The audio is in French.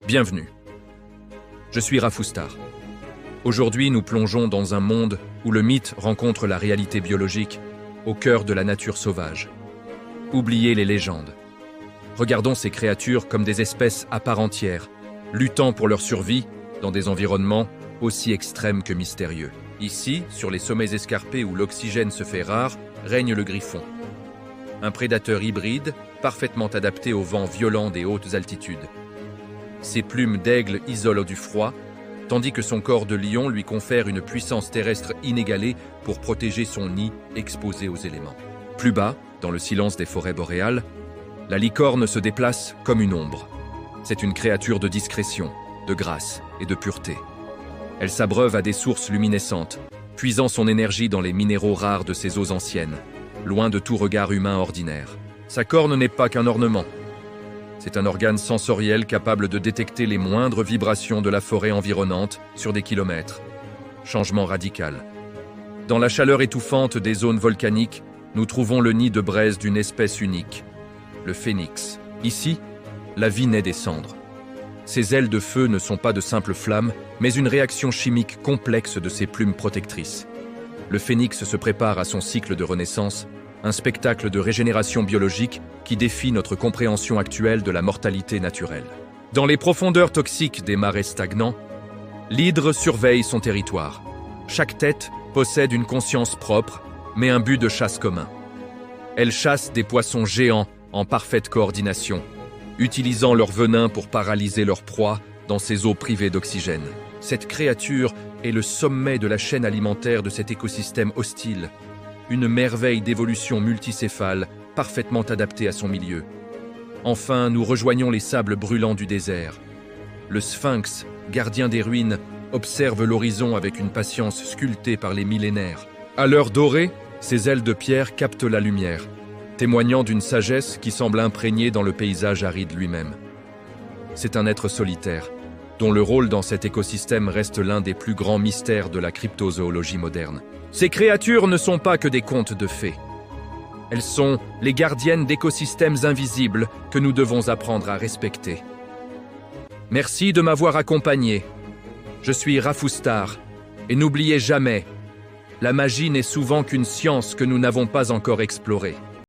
Bienvenue. Je suis Rafustar. Aujourd'hui, nous plongeons dans un monde où le mythe rencontre la réalité biologique, au cœur de la nature sauvage. Oubliez les légendes. Regardons ces créatures comme des espèces à part entière, luttant pour leur survie dans des environnements aussi extrêmes que mystérieux. Ici, sur les sommets escarpés où l'oxygène se fait rare, règne le griffon. Un prédateur hybride, parfaitement adapté aux vents violents des hautes altitudes. Ses plumes d'aigle isolent du froid, tandis que son corps de lion lui confère une puissance terrestre inégalée pour protéger son nid exposé aux éléments. Plus bas, dans le silence des forêts boréales, la licorne se déplace comme une ombre. C'est une créature de discrétion, de grâce et de pureté. Elle s'abreuve à des sources luminescentes, puisant son énergie dans les minéraux rares de ses eaux anciennes, loin de tout regard humain ordinaire. Sa corne n'est pas qu'un ornement. C'est un organe sensoriel capable de détecter les moindres vibrations de la forêt environnante sur des kilomètres. Changement radical. Dans la chaleur étouffante des zones volcaniques, nous trouvons le nid de braise d'une espèce unique, le phénix. Ici, la vie naît des cendres. Ses ailes de feu ne sont pas de simples flammes, mais une réaction chimique complexe de ses plumes protectrices. Le phénix se prépare à son cycle de renaissance, un spectacle de régénération biologique qui défie notre compréhension actuelle de la mortalité naturelle. Dans les profondeurs toxiques des marais stagnants, l'hydre surveille son territoire. Chaque tête possède une conscience propre, mais un but de chasse commun. Elle chasse des poissons géants en parfaite coordination, utilisant leur venin pour paralyser leur proie dans ces eaux privées d'oxygène. Cette créature est le sommet de la chaîne alimentaire de cet écosystème hostile, une merveille d'évolution multicéphale, parfaitement adaptée à son milieu. Enfin, nous rejoignons les sables brûlants du désert. Le sphinx, gardien des ruines, observe l'horizon avec une patience sculptée par les millénaires. À l'heure dorée, ses ailes de pierre captent la lumière, témoignant d'une sagesse qui semble imprégnée dans le paysage aride lui-même. C'est un être solitaire, dont le rôle dans cet écosystème reste l'un des plus grands mystères de la cryptozoologie moderne. Ces créatures ne sont pas que des contes de fées. Elles sont les gardiennes d'écosystèmes invisibles que nous devons apprendre à respecter. Merci de m'avoir accompagné. Je suis Rafustar, et n'oubliez jamais, la magie n'est souvent qu'une science que nous n'avons pas encore explorée.